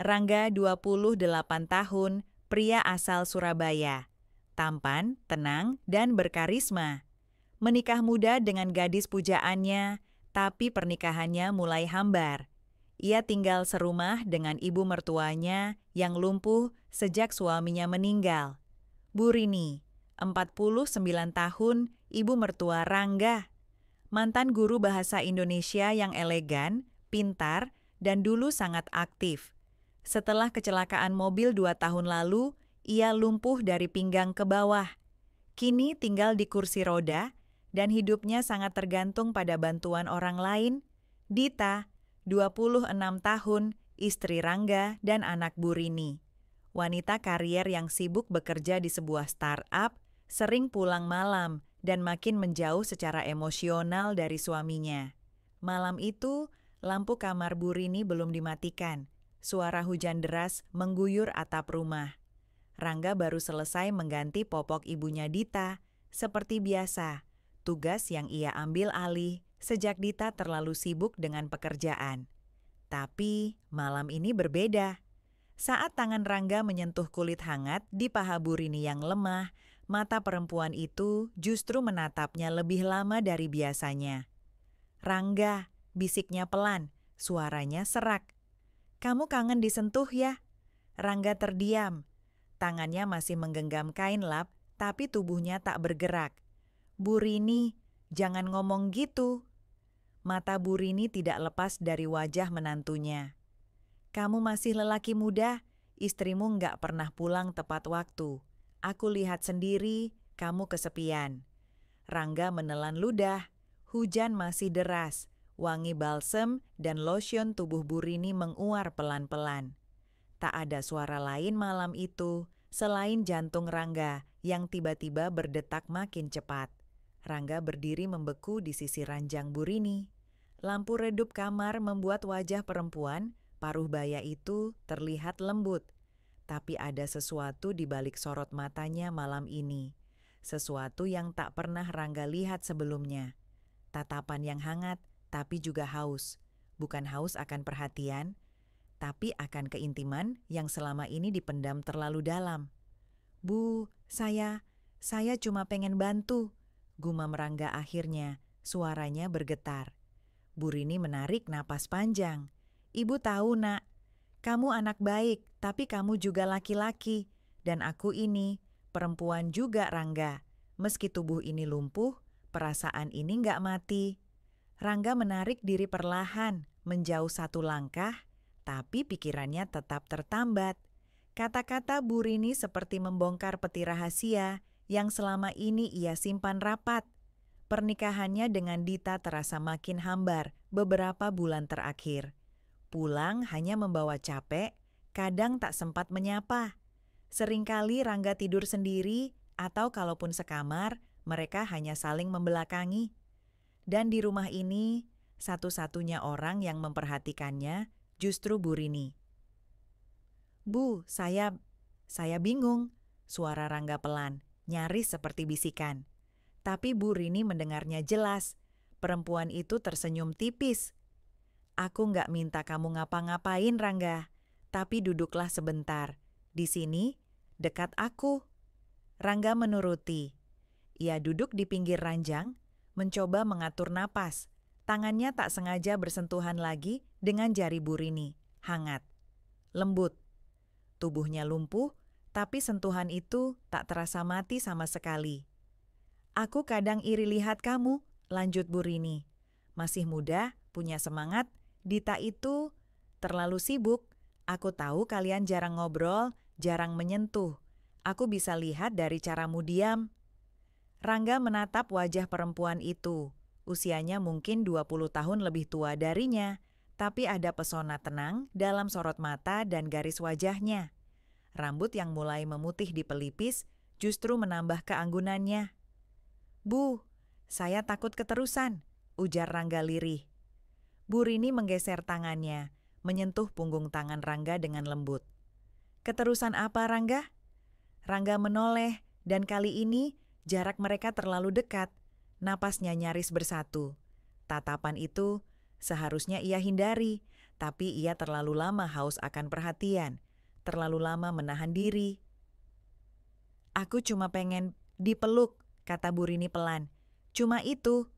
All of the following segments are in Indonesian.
Rangga 28 tahun, pria asal Surabaya. Tampan, tenang, dan berkarisma. Menikah muda dengan gadis pujaannya, tapi pernikahannya mulai hambar. Ia tinggal serumah dengan ibu mertuanya yang lumpuh sejak suaminya meninggal. Bu Rini, 49 tahun, ibu mertua Rangga. Mantan guru bahasa Indonesia yang elegan, pintar, dan dulu sangat aktif. Setelah kecelakaan mobil 2 tahun lalu, ia lumpuh dari pinggang ke bawah. Kini tinggal di kursi roda, dan hidupnya sangat tergantung pada bantuan orang lain. Dita, 26 tahun, istri Rangga dan anak Bu Rini. Wanita karier yang sibuk bekerja di sebuah startup, sering pulang malam dan makin menjauh secara emosional dari suaminya. Malam itu, lampu kamar Bu Rini belum dimatikan. Suara hujan deras mengguyur atap rumah. Rangga baru selesai mengganti popok ibunya Dita. Seperti biasa, tugas yang ia ambil alih sejak Dita terlalu sibuk dengan pekerjaan. Tapi malam ini berbeda. Saat tangan Rangga menyentuh kulit hangat di paha Bu Rini yang lemah, mata perempuan itu justru menatapnya lebih lama dari biasanya. "Rangga," bisiknya pelan, suaranya serak. "Kamu kangen disentuh ya?" Rangga terdiam. Tangannya masih menggenggam kain lap, tapi tubuhnya tak bergerak. "Bu Rini, jangan ngomong gitu." Mata Bu Rini tidak lepas dari wajah menantunya. "Kamu masih lelaki muda, istrimu nggak pernah pulang tepat waktu. Aku lihat sendiri, kamu kesepian." Rangga menelan ludah. Hujan masih deras. Wangi balsem dan lotion tubuh Bu Rini menguar pelan-pelan. Tak ada suara lain malam itu selain jantung Rangga yang tiba-tiba berdetak makin cepat. Rangga berdiri membeku di sisi ranjang Bu Rini. Lampu redup kamar membuat wajah perempuan paruh baya itu terlihat lembut. Tapi ada sesuatu di balik sorot matanya malam ini. Sesuatu yang tak pernah Rangga lihat sebelumnya. Tatapan yang hangat, tapi juga haus. Bukan haus akan perhatian, tapi akan keintiman yang selama ini dipendam terlalu dalam. "Bu, saya cuma pengen bantu," gumam Rangga akhirnya, suaranya bergetar. Bu Rini menarik napas panjang. "Ibu tahu, Nak, kamu anak baik, tapi kamu juga laki-laki. Dan aku ini, perempuan juga, Rangga. Meski tubuh ini lumpuh, perasaan ini nggak mati." Rangga menarik diri perlahan, menjauh 1 langkah, tapi pikirannya tetap tertambat. Kata-kata Bu Rini seperti membongkar peti rahasia yang selama ini ia simpan rapat. Pernikahannya dengan Dita terasa makin hambar beberapa bulan terakhir. Pulang hanya membawa capek, kadang tak sempat menyapa. Seringkali Rangga tidur sendiri atau kalaupun sekamar, mereka hanya saling membelakangi. Dan di rumah ini, satu-satunya orang yang memperhatikannya justru Bu Rini. "Bu, saya bingung," suara Rangga pelan, nyaris seperti bisikan. Tapi Bu Rini mendengarnya jelas. Perempuan itu tersenyum tipis. "Aku nggak minta kamu ngapa-ngapain, Rangga. Tapi duduklah sebentar. Di sini, dekat aku." Rangga menuruti. Ia duduk di pinggir ranjang, mencoba mengatur napas. Tangannya tak sengaja bersentuhan lagi dengan jari Bu Rini. Hangat, lembut. Tubuhnya lumpuh, tapi sentuhan itu tak terasa mati sama sekali. "Aku kadang iri lihat kamu," lanjut Bu Rini. "Masih muda, punya semangat. Dita itu terlalu sibuk. Aku tahu kalian jarang ngobrol, jarang menyentuh. Aku bisa lihat dari caramu diam." Rangga menatap wajah perempuan itu. Usianya mungkin 20 tahun lebih tua darinya, tapi ada pesona tenang dalam sorot mata dan garis wajahnya. Rambut yang mulai memutih di pelipis justru menambah keanggunannya. "Bu, saya takut keterusan," ujar Rangga lirih. Bu Rini menggeser tangannya, menyentuh punggung tangan Rangga dengan lembut. "Keterusan apa, Rangga?" Rangga menoleh, dan kali ini jarak mereka terlalu dekat. Napasnya nyaris bersatu. Tatapan itu seharusnya ia hindari, Tapi ia terlalu lama haus akan perhatian, terlalu lama menahan diri. "Aku cuma pengen dipeluk," kata Bu Rini pelan. "Cuma itu."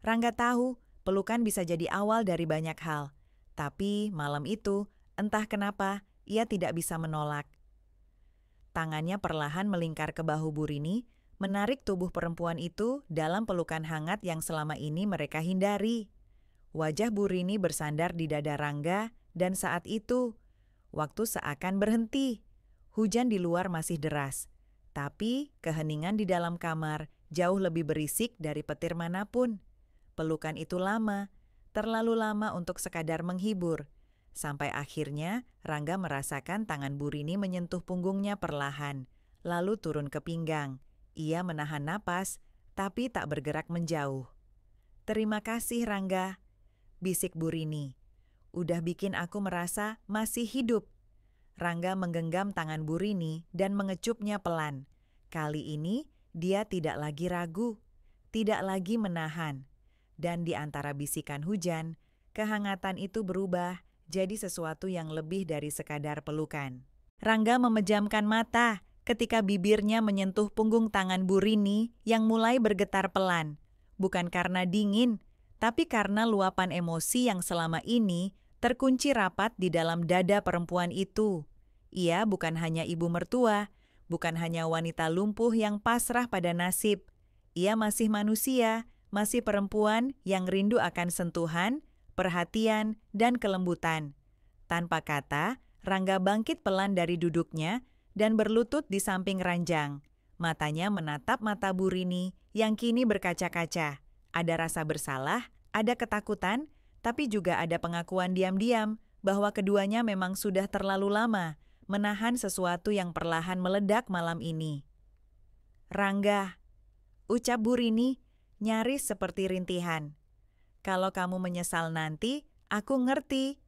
Rangga tahu pelukan bisa jadi awal dari banyak hal. Tapi malam itu, entah kenapa, ia tidak bisa menolak. Tangannya perlahan melingkar ke bahu Bu Rini, menarik tubuh perempuan itu dalam pelukan hangat yang selama ini mereka hindari. Wajah Bu Rini bersandar di dada Rangga, dan saat itu, waktu seakan berhenti. Hujan di luar masih deras, tapi keheningan di dalam kamar jauh lebih berisik dari petir manapun. Pelukan itu lama, terlalu lama untuk sekadar menghibur. Sampai akhirnya Rangga merasakan tangan Bu Rini menyentuh punggungnya perlahan, lalu turun ke pinggang. Ia menahan napas, tapi tak bergerak menjauh. "Terima kasih Rangga," bisik Bu Rini. "Udah bikin aku merasa masih hidup." Rangga menggenggam tangan Bu Rini dan mengecupnya pelan. Kali ini dia tidak lagi ragu, tidak lagi menahan. Dan di antara bisikan hujan, kehangatan itu berubah jadi sesuatu yang lebih dari sekadar pelukan. Rangga memejamkan mata ketika bibirnya menyentuh punggung tangan Bu Rini yang mulai bergetar pelan. Bukan karena dingin, tapi karena luapan emosi yang selama ini terkunci rapat di dalam dada perempuan itu. Ia bukan hanya ibu mertua, bukan hanya wanita lumpuh yang pasrah pada nasib. Ia masih manusia, masih perempuan yang rindu akan sentuhan, perhatian, dan kelembutan. Tanpa kata, Rangga bangkit pelan dari duduknya dan berlutut di samping ranjang. Matanya menatap mata Bu Rini yang kini berkaca-kaca. Ada rasa bersalah, ada ketakutan, tapi juga ada pengakuan diam-diam bahwa keduanya memang sudah terlalu lama menahan sesuatu yang perlahan meledak malam ini. "Rangga," ucap Bu Rini, nyaris seperti rintihan. "Kalau kamu menyesal nanti, aku ngerti."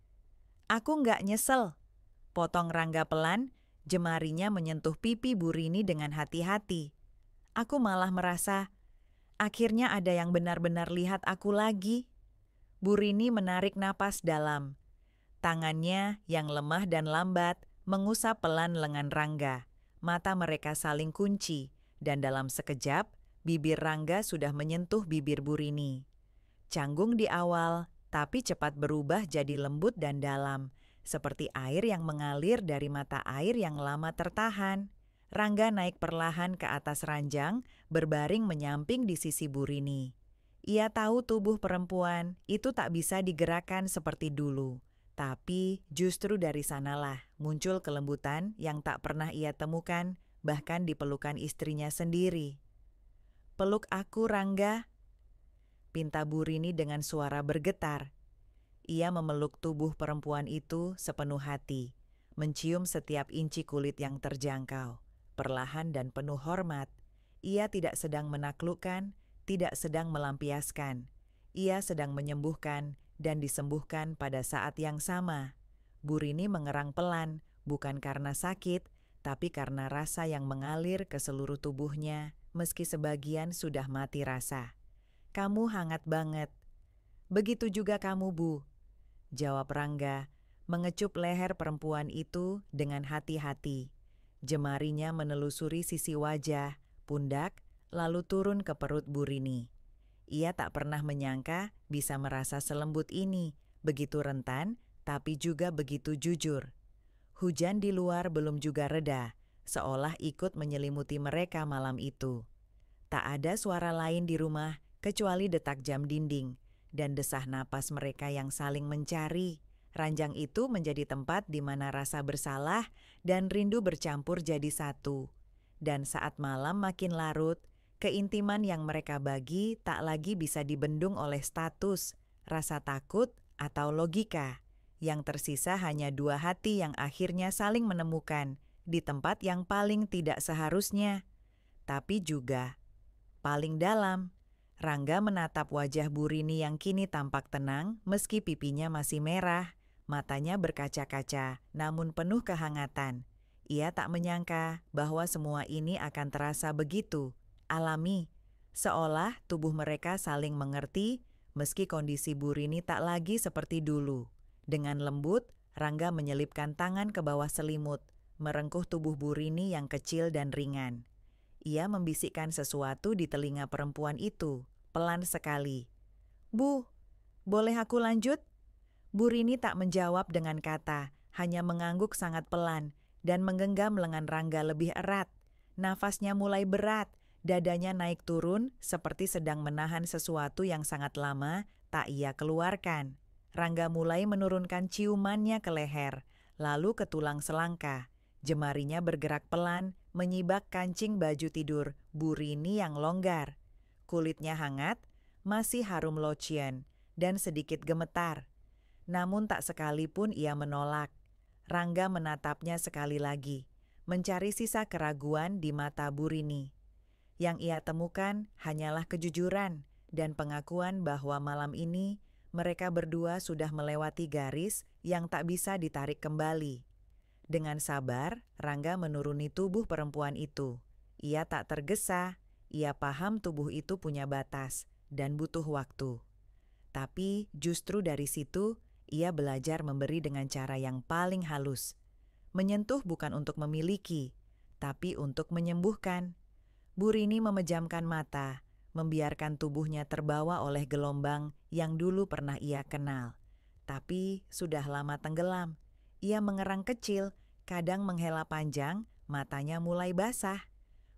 "Aku nggak nyesel," potong Rangga pelan, jemarinya menyentuh pipi Bu Rini dengan hati-hati. "Aku malah merasa, akhirnya ada yang benar-benar lihat aku lagi." Bu Rini menarik napas dalam. Tangannya yang lemah dan lambat mengusap pelan lengan Rangga. Mata mereka saling kunci, dan dalam sekejap, bibir Rangga sudah menyentuh bibir Bu Rini. Canggung di awal, tapi cepat berubah jadi lembut dan dalam, seperti air yang mengalir dari mata air yang lama tertahan. Rangga naik perlahan ke atas ranjang, berbaring menyamping di sisi Bu Rini. Ia tahu tubuh perempuan itu tak bisa digerakkan seperti dulu. Tapi justru dari sanalah muncul kelembutan yang tak pernah ia temukan, bahkan di pelukan istrinya sendiri. "Peluk aku, Rangga," pinta Bu Rini dengan suara bergetar. Ia memeluk tubuh perempuan itu sepenuh hati, mencium setiap inci kulit yang terjangkau. Perlahan dan penuh hormat, ia tidak sedang menaklukkan, tidak sedang melampiaskan. Ia sedang menyembuhkan dan disembuhkan pada saat yang sama. Bu Rini mengerang pelan, bukan karena sakit, tapi karena rasa yang mengalir ke seluruh tubuhnya, meski sebagian sudah mati rasa. "Kamu hangat banget." "Begitu juga kamu, Bu," jawab Rangga, mengecup leher perempuan itu dengan hati-hati. Jemarinya menelusuri sisi wajah, pundak, lalu turun ke perut Bu Rini. Ia tak pernah menyangka bisa merasa selembut ini, begitu rentan, tapi juga begitu jujur. Hujan di luar belum juga reda, seolah ikut menyelimuti mereka malam itu. Tak ada suara lain di rumah kecuali detak jam dinding dan desah napas mereka yang saling mencari. Ranjang itu menjadi tempat di mana rasa bersalah dan rindu bercampur jadi satu. Dan saat malam makin larut, keintiman yang mereka bagi tak lagi bisa dibendung oleh status, rasa takut, atau logika. Yang tersisa hanya dua hati yang akhirnya saling menemukan di tempat yang paling tidak seharusnya. Tapi juga paling dalam. Rangga menatap wajah Bu Rini yang kini tampak tenang meski pipinya masih merah. Matanya berkaca-kaca namun penuh kehangatan. Ia tak menyangka bahwa semua ini akan terasa begitu alami, seolah tubuh mereka saling mengerti meski kondisi Bu Rini tak lagi seperti dulu. Dengan lembut, Rangga menyelipkan tangan ke bawah selimut, merengkuh tubuh Bu Rini yang kecil dan ringan. Ia membisikkan sesuatu di telinga perempuan itu, pelan sekali. "Bu, boleh aku lanjut?" Bu Rini tak menjawab dengan kata, hanya mengangguk sangat pelan dan menggenggam lengan Rangga lebih erat. Nafasnya mulai berat, dadanya naik turun seperti sedang menahan sesuatu yang sangat lama tak ia keluarkan. Rangga mulai menurunkan ciumannya ke leher, lalu ke tulang selangkah. Jemarinya bergerak pelan, menyibak kancing baju tidur Bu Rini yang longgar. Kulitnya hangat, masih harum lotion, dan sedikit gemetar. Namun tak sekalipun ia menolak. Rangga menatapnya sekali lagi, mencari sisa keraguan di mata Bu Rini. Yang ia temukan hanyalah kejujuran dan pengakuan bahwa malam ini mereka berdua sudah melewati garis yang tak bisa ditarik kembali. Dengan sabar, Rangga menuruni tubuh perempuan itu. Ia tak tergesa, ia paham tubuh itu punya batas dan butuh waktu. Tapi justru dari situ, ia belajar memberi dengan cara yang paling halus. Menyentuh bukan untuk memiliki, tapi untuk menyembuhkan. Bu Rini memejamkan mata, membiarkan tubuhnya terbawa oleh gelombang yang dulu pernah ia kenal. Tapi sudah lama tenggelam. Ia mengerang kecil, kadang menghela panjang, matanya mulai basah.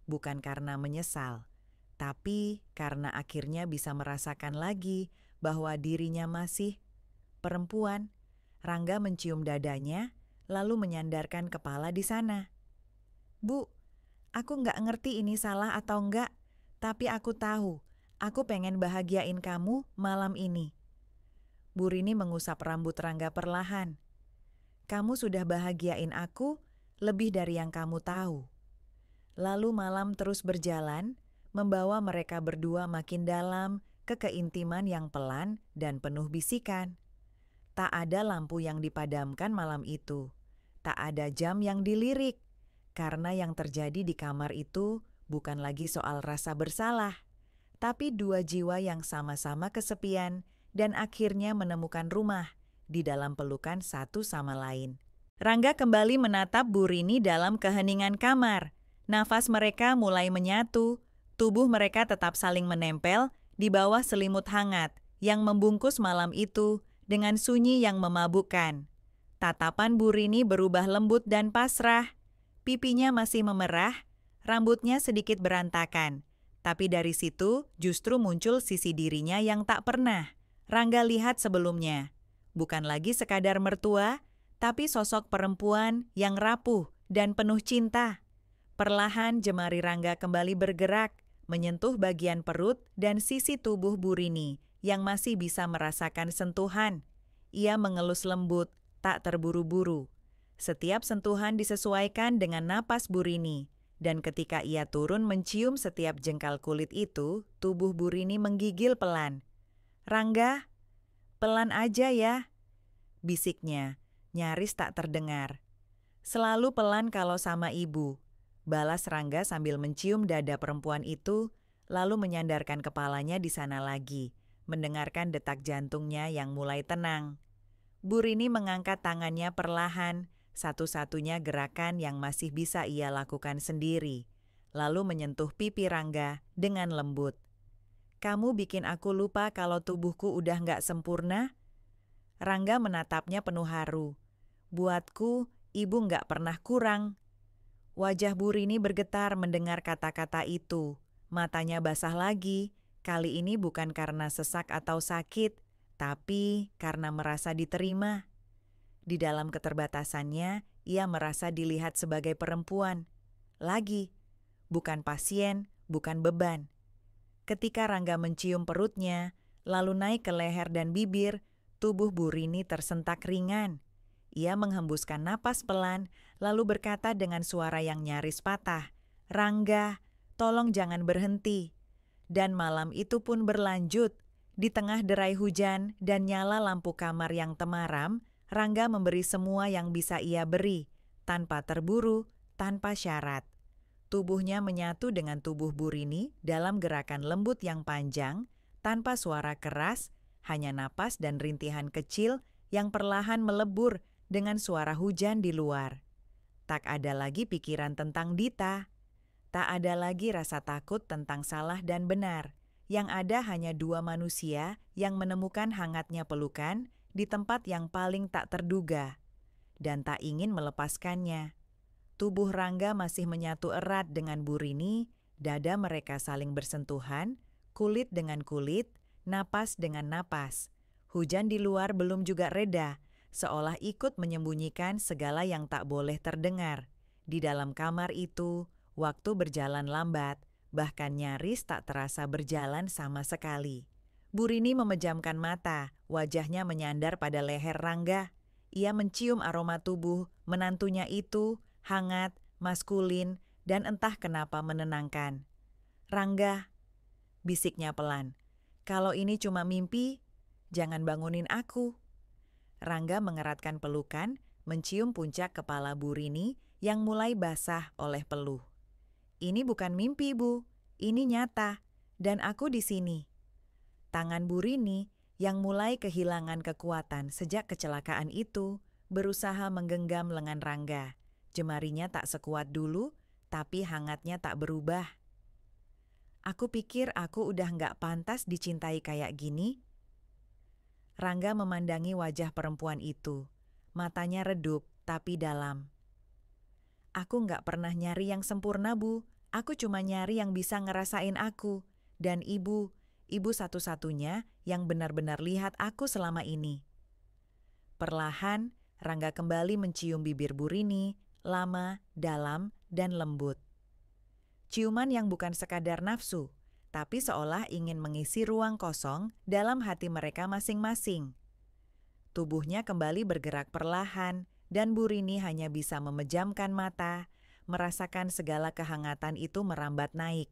Bukan karena menyesal, tapi karena akhirnya bisa merasakan lagi bahwa dirinya masih perempuan. Rangga mencium dadanya, lalu menyandarkan kepala di sana. "Bu, aku nggak ngerti ini salah atau enggak, tapi aku tahu, aku pengen bahagiain kamu malam ini." Bu Rini mengusap rambut Rangga perlahan. "Kamu sudah bahagiain aku lebih dari yang kamu tahu." Lalu malam terus berjalan, membawa mereka berdua makin dalam ke keintiman yang pelan dan penuh bisikan. Tak ada lampu yang dipadamkan malam itu. Tak ada jam yang dilirik. Karena yang terjadi di kamar itu bukan lagi soal rasa bersalah, tapi dua jiwa yang sama-sama kesepian dan akhirnya menemukan rumah di dalam pelukan satu sama lain. Rangga kembali menatap Bu Rini dalam keheningan kamar. Nafas mereka mulai menyatu, tubuh mereka tetap saling menempel di bawah selimut hangat yang membungkus malam itu dengan sunyi yang memabukkan. Tatapan Bu Rini berubah lembut dan pasrah. Pipinya masih memerah, rambutnya sedikit berantakan. Tapi dari situ justru muncul sisi dirinya yang tak pernah Rangga lihat sebelumnya. Bukan lagi sekadar mertua, tapi sosok perempuan yang rapuh dan penuh cinta. Perlahan jemari Rangga kembali bergerak, menyentuh bagian perut dan sisi tubuh Bu Rini yang masih bisa merasakan sentuhan. Ia mengelus lembut, tak terburu-buru. Setiap sentuhan disesuaikan dengan napas Bu Rini, dan ketika ia turun mencium setiap jengkal kulit itu, tubuh Bu Rini menggigil pelan. "Rangga, pelan aja ya," bisiknya, nyaris tak terdengar. "Selalu pelan kalau sama ibu," balas Rangga sambil mencium dada perempuan itu, lalu menyandarkan kepalanya di sana lagi, mendengarkan detak jantungnya yang mulai tenang. Bu Rini mengangkat tangannya perlahan, satu-satunya gerakan yang masih bisa ia lakukan sendiri, lalu menyentuh pipi Rangga dengan lembut. "Kamu bikin aku lupa kalau tubuhku udah nggak sempurna." Rangga menatapnya penuh haru. "Buatku, ibu nggak pernah kurang." Wajah Bu Rini bergetar mendengar kata-kata itu. Matanya basah lagi, kali ini bukan karena sesak atau sakit, tapi karena merasa diterima. Di dalam keterbatasannya, ia merasa dilihat sebagai perempuan. Lagi, bukan pasien, bukan beban. Ketika Rangga mencium perutnya, lalu naik ke leher dan bibir, tubuh Bu Rini tersentak ringan. Ia menghembuskan napas pelan, lalu berkata dengan suara yang nyaris patah, "Rangga, tolong jangan berhenti." Dan malam itu pun berlanjut. Di tengah derai hujan dan nyala lampu kamar yang temaram, Rangga memberi semua yang bisa ia beri, tanpa terburu, tanpa syarat. Tubuhnya menyatu dengan tubuh Bu Rini dalam gerakan lembut yang panjang, tanpa suara keras, hanya napas dan rintihan kecil yang perlahan melebur dengan suara hujan di luar. Tak ada lagi pikiran tentang Dita. Tak ada lagi rasa takut tentang salah dan benar. Yang ada hanya dua manusia yang menemukan hangatnya pelukan di tempat yang paling tak terduga dan tak ingin melepaskannya. Tubuh Rangga masih menyatu erat dengan Bu Rini, dada mereka saling bersentuhan, kulit dengan kulit, napas dengan napas. Hujan di luar belum juga reda, seolah ikut menyembunyikan segala yang tak boleh terdengar. Di dalam kamar itu, waktu berjalan lambat, bahkan nyaris tak terasa berjalan sama sekali. Bu Rini memejamkan mata, wajahnya menyandar pada leher Rangga. Ia mencium aroma tubuh menantunya itu, hangat, maskulin, dan entah kenapa menenangkan. "Rangga," bisiknya pelan, "kalau ini cuma mimpi, jangan bangunin aku." Rangga mengeratkan pelukan, mencium puncak kepala Bu Rini yang mulai basah oleh peluh. "Ini bukan mimpi, Bu. Ini nyata. Dan aku di sini." Tangan Bu Rini yang mulai kehilangan kekuatan sejak kecelakaan itu berusaha menggenggam lengan Rangga. Jemarinya tak sekuat dulu, tapi hangatnya tak berubah. "Aku pikir aku udah nggak pantas dicintai kayak gini." Rangga memandangi wajah perempuan itu. Matanya redup tapi dalam. "Aku nggak pernah nyari yang sempurna, Bu. Aku cuma nyari yang bisa ngerasain aku. Dan ibu satu-satunya yang benar-benar lihat aku selama ini." Perlahan, Rangga kembali mencium bibir Bu Rini, lama, dalam, dan lembut. Ciuman yang bukan sekadar nafsu, tapi seolah ingin mengisi ruang kosong dalam hati mereka masing-masing. Tubuhnya kembali bergerak perlahan, dan Bu Rini hanya bisa memejamkan mata, merasakan segala kehangatan itu merambat naik,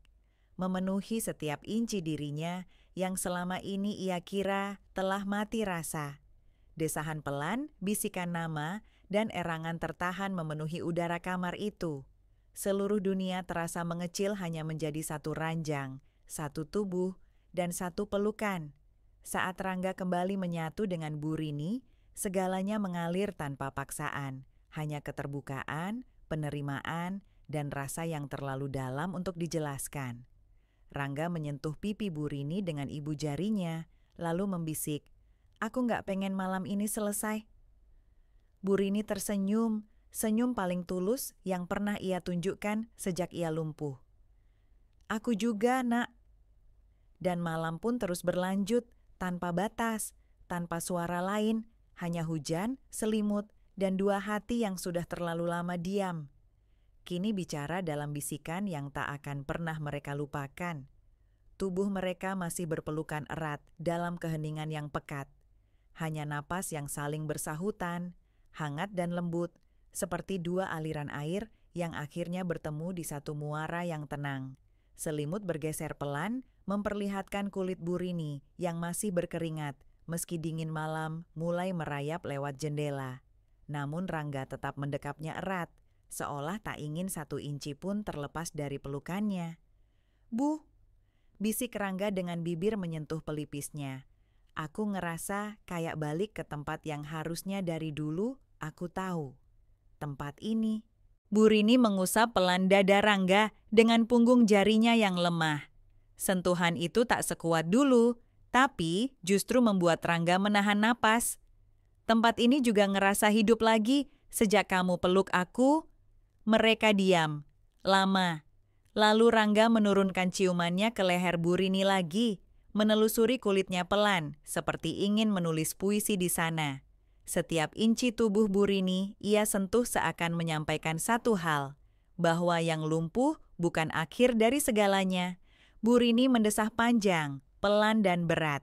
memenuhi setiap inci dirinya yang selama ini ia kira telah mati rasa. Desahan pelan, bisikan nama, dan erangan tertahan memenuhi udara kamar itu. Seluruh dunia terasa mengecil hanya menjadi satu ranjang, satu tubuh, dan satu pelukan. Saat Rangga kembali menyatu dengan Bu Rini, segalanya mengalir tanpa paksaan, hanya keterbukaan, penerimaan, dan rasa yang terlalu dalam untuk dijelaskan. Rangga menyentuh pipi Bu Rini dengan ibu jarinya, lalu membisik, "Aku nggak pengen malam ini selesai." Bu Rini tersenyum, senyum paling tulus yang pernah ia tunjukkan sejak ia lumpuh. "Aku juga, Nak." Dan malam pun terus berlanjut, tanpa batas, tanpa suara lain, hanya hujan, selimut, dan dua hati yang sudah terlalu lama diam. Kini bicara dalam bisikan yang tak akan pernah mereka lupakan. Tubuh mereka masih berpelukan erat dalam keheningan yang pekat. Hanya napas yang saling bersahutan, hangat dan lembut, seperti dua aliran air yang akhirnya bertemu di satu muara yang tenang. Selimut bergeser pelan, memperlihatkan kulit Bu Rini yang masih berkeringat, meski dingin malam mulai merayap lewat jendela. Namun Rangga tetap mendekapnya erat, seolah tak ingin satu inci pun terlepas dari pelukannya. "Bu," bisik Rangga dengan bibir menyentuh pelipisnya. "Aku ngerasa kayak balik ke tempat yang harusnya dari dulu aku tahu. Tempat ini." Bu Rini mengusap pelan dada Rangga dengan punggung jarinya yang lemah. Sentuhan itu tak sekuat dulu, tapi justru membuat Rangga menahan napas. "Tempat ini juga ngerasa hidup lagi sejak kamu peluk aku." Mereka diam, lama. Lalu Rangga menurunkan ciumannya ke leher Bu Rini lagi, menelusuri kulitnya pelan, seperti ingin menulis puisi di sana. Setiap inci tubuh Bu Rini ia sentuh seakan menyampaikan satu hal, bahwa yang lumpuh bukan akhir dari segalanya. Bu Rini mendesah panjang, pelan dan berat.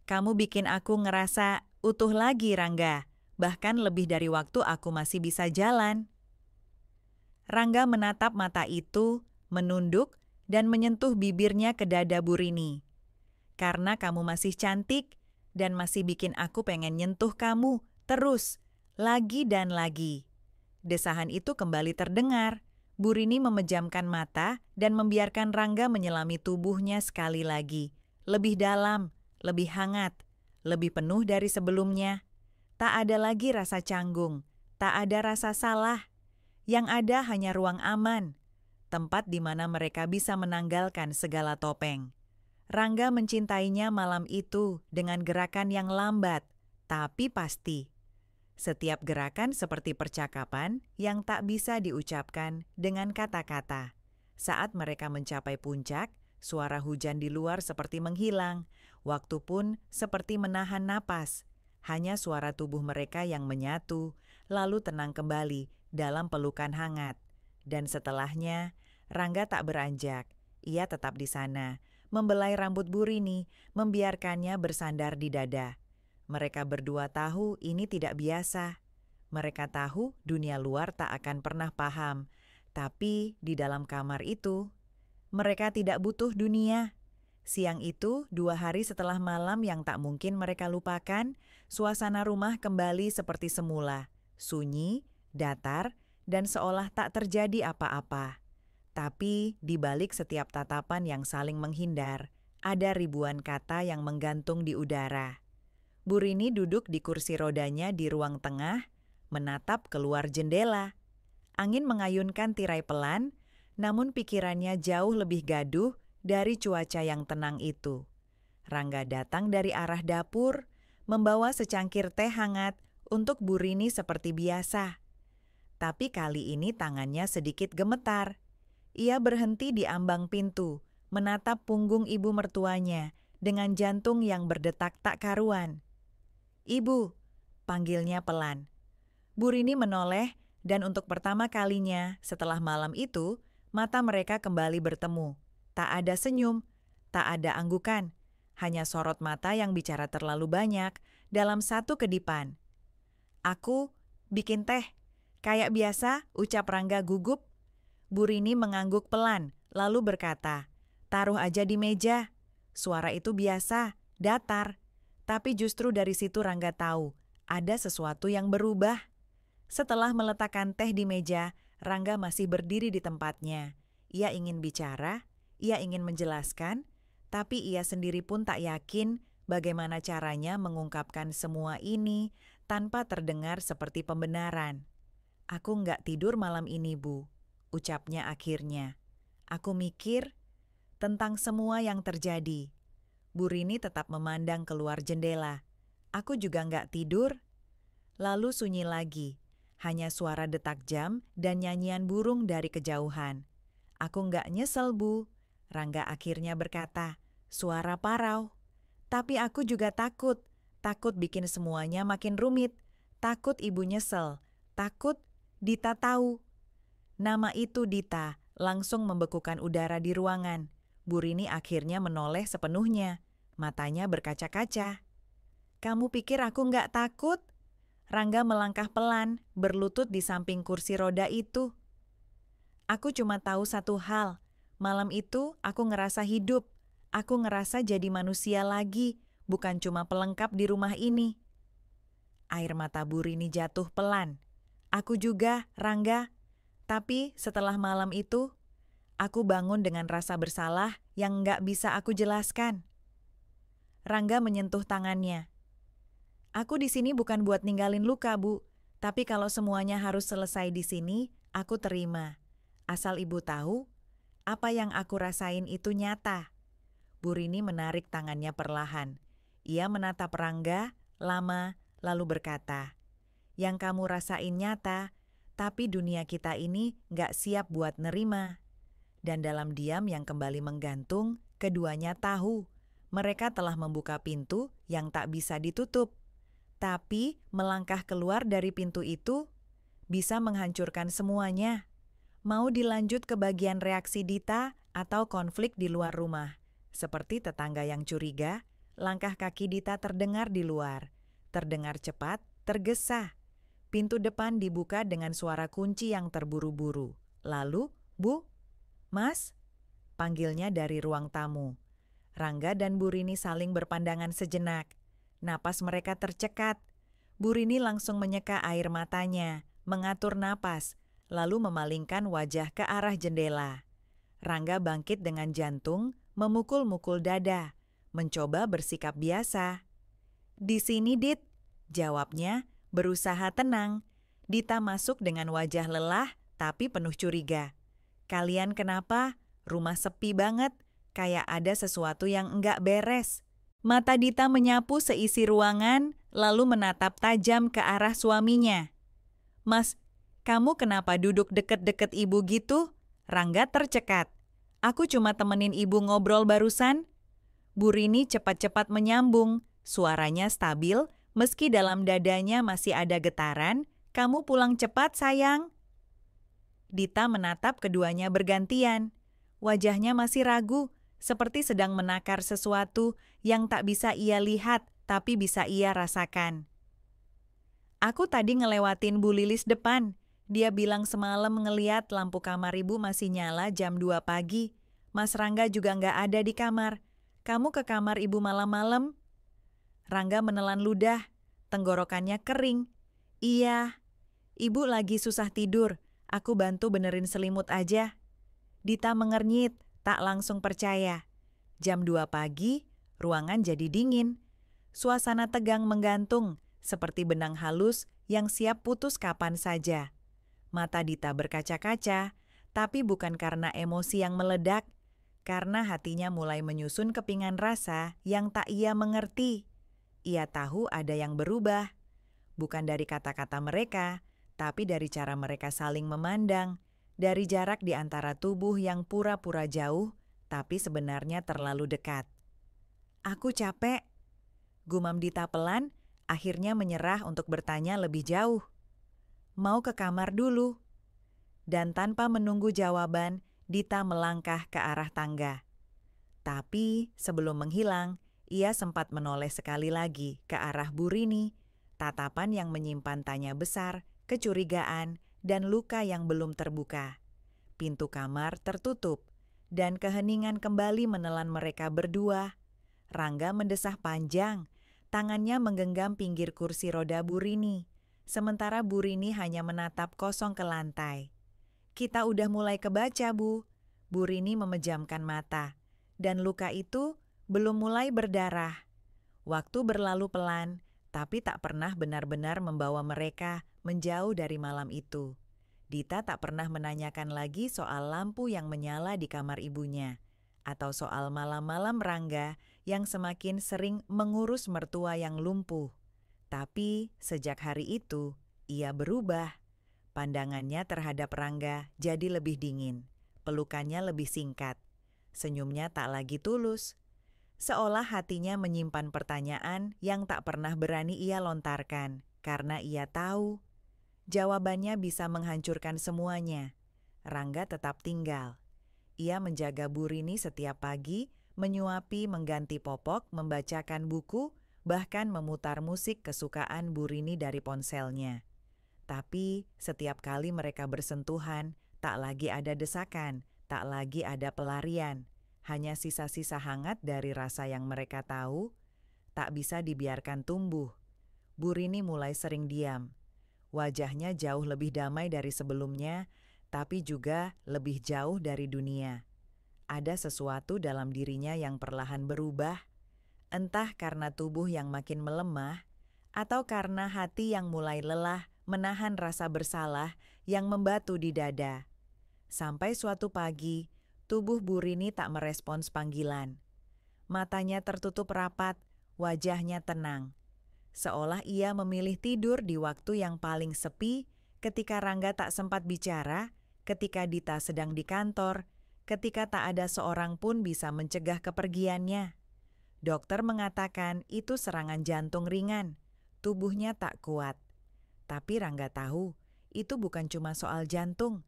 "Kamu bikin aku ngerasa utuh lagi, Rangga, bahkan lebih dari waktu aku masih bisa jalan." Rangga menatap mata itu, menunduk, dan menyentuh bibirnya ke dada Bu Rini. "Karena kamu masih cantik, dan masih bikin aku pengen nyentuh kamu, terus, lagi dan lagi." Desahan itu kembali terdengar. Bu Rini memejamkan mata dan membiarkan Rangga menyelami tubuhnya sekali lagi. Lebih dalam, lebih hangat, lebih penuh dari sebelumnya. Tak ada lagi rasa canggung, tak ada rasa salah. Yang ada hanya ruang aman, tempat di mana mereka bisa menanggalkan segala topeng. Rangga mencintainya malam itu dengan gerakan yang lambat, tapi pasti. Setiap gerakan seperti percakapan yang tak bisa diucapkan dengan kata-kata. Saat mereka mencapai puncak, suara hujan di luar seperti menghilang, waktu pun seperti menahan napas. Hanya suara tubuh mereka yang menyatu, lalu tenang kembali dalam pelukan hangat. Dan setelahnya, Rangga tak beranjak. Ia tetap di sana, membelai rambut Burini, membiarkannya bersandar di dada. Mereka berdua tahu ini tidak biasa. Mereka tahu dunia luar tak akan pernah paham. Tapi di dalam kamar itu, mereka tidak butuh dunia. Siang itu, 2 hari setelah malam yang tak mungkin mereka lupakan, suasana rumah kembali seperti semula. Sunyi, datar, dan seolah tak terjadi apa-apa. Tapi di balik setiap tatapan yang saling menghindar, ada ribuan kata yang menggantung di udara. Burini duduk di kursi rodanya di ruang tengah, menatap keluar jendela. Angin mengayunkan tirai pelan, namun pikirannya jauh lebih gaduh dari cuaca yang tenang itu. Rangga datang dari arah dapur, membawa secangkir teh hangat untuk Burini seperti biasa. Tapi kali ini tangannya sedikit gemetar. Ia berhenti di ambang pintu, menatap punggung ibu mertuanya dengan jantung yang berdetak tak karuan. "Ibu," panggilnya pelan. Burini menoleh dan untuk pertama kalinya setelah malam itu, mata mereka kembali bertemu. Tak ada senyum, tak ada anggukan, hanya sorot mata yang bicara terlalu banyak dalam satu kedipan. "Aku bikin teh." Kayak biasa, ucap Rangga gugup. Burini mengangguk pelan, lalu berkata, "Taruh aja di meja." Suara itu biasa, datar. Tapi justru dari situ Rangga tahu, ada sesuatu yang berubah. Setelah meletakkan teh di meja, Rangga masih berdiri di tempatnya. Ia ingin bicara, ia ingin menjelaskan, tapi ia sendiri pun tak yakin bagaimana caranya mengungkapkan semua ini tanpa terdengar seperti pembenaran. "Aku nggak tidur malam ini, Bu," ucapnya akhirnya. "Aku mikir tentang semua yang terjadi." Burini tetap memandang keluar jendela. "Aku juga nggak tidur." Lalu sunyi lagi, hanya suara detak jam dan nyanyian burung dari kejauhan. "Aku nggak nyesel, Bu," Rangga akhirnya berkata, suara parau. "Tapi aku juga takut bikin semuanya makin rumit, takut ibu nyesel, takut Dita tahu." Nama itu Dita langsung membekukan udara di ruangan. Burini akhirnya menoleh sepenuhnya. Matanya berkaca-kaca. "Kamu pikir aku nggak takut?" Rangga melangkah pelan, berlutut di samping kursi roda itu. "Aku cuma tahu satu hal. Malam itu aku ngerasa hidup. Aku ngerasa jadi manusia lagi, bukan cuma pelengkap di rumah ini." Air mata Burini jatuh pelan. "Aku juga, Rangga. Tapi setelah malam itu, aku bangun dengan rasa bersalah yang nggak bisa aku jelaskan." Rangga menyentuh tangannya. "Aku di sini bukan buat ninggalin luka, Bu. Tapi kalau semuanya harus selesai di sini, aku terima. Asal Ibu tahu, apa yang aku rasain itu nyata." Burini menarik tangannya perlahan. Ia menatap Rangga lama, lalu berkata, "Yang kamu rasain nyata, tapi dunia kita ini nggak siap buat nerima." Dan dalam diam yang kembali menggantung, keduanya tahu mereka telah membuka pintu yang tak bisa ditutup. Tapi melangkah keluar dari pintu itu bisa menghancurkan semuanya. Mau dilanjut ke bagian reaksi Dita atau konflik di luar rumah. Seperti tetangga yang curiga, langkah kaki Dita terdengar di luar. Terdengar cepat, tergesa. Pintu depan dibuka dengan suara kunci yang terburu-buru. Lalu, "Bu, Mas?" panggilnya dari ruang tamu. Rangga dan Burini saling berpandangan sejenak. Napas mereka tercekat. Burini langsung menyeka air matanya, mengatur napas, lalu memalingkan wajah ke arah jendela. Rangga bangkit dengan jantung, memukul-mukul dada, mencoba bersikap biasa. "Di sini, Dit." Jawabnya berusaha tenang. Dita masuk dengan wajah lelah tapi penuh curiga. Kalian kenapa? Rumah sepi banget, kayak ada sesuatu yang enggak beres. Mata Dita menyapu seisi ruangan, lalu menatap tajam ke arah suaminya. Mas, kamu kenapa duduk deket-deket ibu gitu? Rangga tercekat. Aku cuma temenin ibu ngobrol barusan. Bu Rini cepat-cepat menyambung, suaranya stabil, meski dalam dadanya masih ada getaran. Kamu pulang cepat, sayang. Dita menatap keduanya bergantian. Wajahnya masih ragu, seperti sedang menakar sesuatu yang tak bisa ia lihat, tapi bisa ia rasakan. Aku tadi ngelewatin Bu Lilis depan. Dia bilang semalam ngeliat lampu kamar ibu masih nyala jam 2 pagi. Mas Rangga juga nggak ada di kamar. Kamu ke kamar ibu malam-malam? Rangga menelan ludah, tenggorokannya kering. Iya, ibu lagi susah tidur. Aku bantu benerin selimut aja. Dita mengernyit, tak langsung percaya. Jam 2 pagi, ruangan jadi dingin. Suasana tegang menggantung, seperti benang halus yang siap putus kapan saja. Mata Dita berkaca-kaca, tapi bukan karena emosi yang meledak, karena hatinya mulai menyusun kepingan rasa yang tak ia mengerti. Ia tahu ada yang berubah, bukan dari kata-kata mereka, tapi dari cara mereka saling memandang, dari jarak di antara tubuh yang pura-pura jauh, tapi sebenarnya terlalu dekat. Aku capek, gumam Dita pelan, akhirnya menyerah untuk bertanya lebih jauh. Mau ke kamar dulu. Dan tanpa menunggu jawaban, Dita melangkah ke arah tangga. Tapi sebelum menghilang, ia sempat menoleh sekali lagi ke arah Bu Rini, tatapan yang menyimpan tanya besar, kecurigaan, dan luka yang belum terbuka. Pintu kamar tertutup, dan keheningan kembali menelan mereka berdua. Rangga mendesah panjang, tangannya menggenggam pinggir kursi roda Bu Rini, sementara Bu Rini hanya menatap kosong ke lantai. Kita udah mulai kebaca, Bu. Bu Rini memejamkan mata, dan luka itu belum mulai berdarah. Waktu berlalu pelan, tapi tak pernah benar-benar membawa mereka menjauh dari malam itu. Dita tak pernah menanyakan lagi soal lampu yang menyala di kamar ibunya, atau soal malam-malam Rangga yang semakin sering mengurus mertua yang lumpuh. Tapi sejak hari itu, ia berubah. Pandangannya terhadap Rangga jadi lebih dingin, pelukannya lebih singkat, senyumnya tak lagi tulus. Seolah hatinya menyimpan pertanyaan yang tak pernah berani ia lontarkan, karena ia tahu jawabannya bisa menghancurkan semuanya. Rangga tetap tinggal. Ia menjaga Bu Rini setiap pagi, menyuapi, mengganti popok, membacakan buku, bahkan memutar musik kesukaan Bu Rini dari ponselnya. Tapi setiap kali mereka bersentuhan, tak lagi ada desakan, tak lagi ada pelarian. Hanya sisa-sisa hangat dari rasa yang mereka tahu, tak bisa dibiarkan tumbuh. Bu Rini mulai sering diam. Wajahnya jauh lebih damai dari sebelumnya, tapi juga lebih jauh dari dunia. Ada sesuatu dalam dirinya yang perlahan berubah, entah karena tubuh yang makin melemah, atau karena hati yang mulai lelah menahan rasa bersalah yang membatu di dada. Sampai suatu pagi, tubuh Bu Rini tak merespons panggilan. Matanya tertutup rapat, wajahnya tenang. Seolah ia memilih tidur di waktu yang paling sepi, ketika Rangga tak sempat bicara, ketika Dita sedang di kantor, ketika tak ada seorang pun bisa mencegah kepergiannya. Dokter mengatakan itu serangan jantung ringan, tubuhnya tak kuat. Tapi Rangga tahu, itu bukan cuma soal jantung,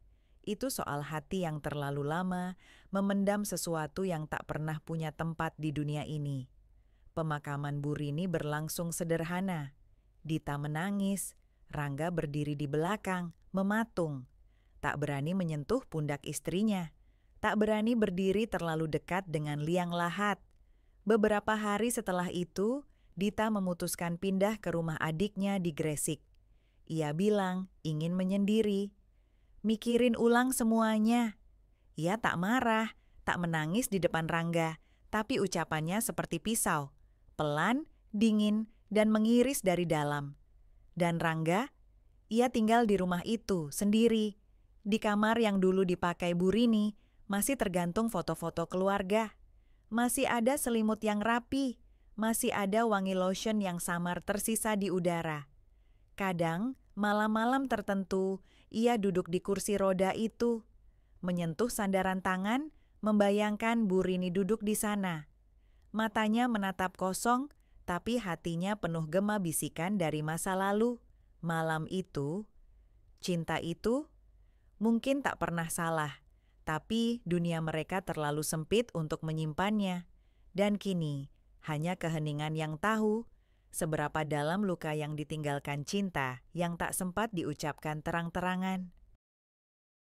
itu soal hati yang terlalu lama memendam sesuatu yang tak pernah punya tempat di dunia ini. Pemakaman Bu Rini berlangsung sederhana. Dita menangis, Rangga berdiri di belakang, mematung. Tak berani menyentuh pundak istrinya, tak berani berdiri terlalu dekat dengan liang lahat. Beberapa hari setelah itu, Dita memutuskan pindah ke rumah adiknya di Gresik. Ia bilang ingin menyendiri, mikirin ulang semuanya. Ia tak marah, tak menangis di depan Rangga, tapi ucapannya seperti pisau, pelan, dingin, dan mengiris dari dalam. Dan Rangga, ia tinggal di rumah itu sendiri. Di kamar yang dulu dipakai Bu Rini, masih tergantung foto-foto keluarga. Masih ada selimut yang rapi, masih ada wangi lotion yang samar tersisa di udara. Kadang, malam-malam tertentu, ia duduk di kursi roda itu, menyentuh sandaran tangan, membayangkan Bu Rini duduk di sana. Matanya menatap kosong, tapi hatinya penuh gema bisikan dari masa lalu. Malam itu, cinta itu, mungkin tak pernah salah, tapi dunia mereka terlalu sempit untuk menyimpannya. Dan kini, hanya keheningan yang tahu seberapa dalam luka yang ditinggalkan cinta yang tak sempat diucapkan terang-terangan.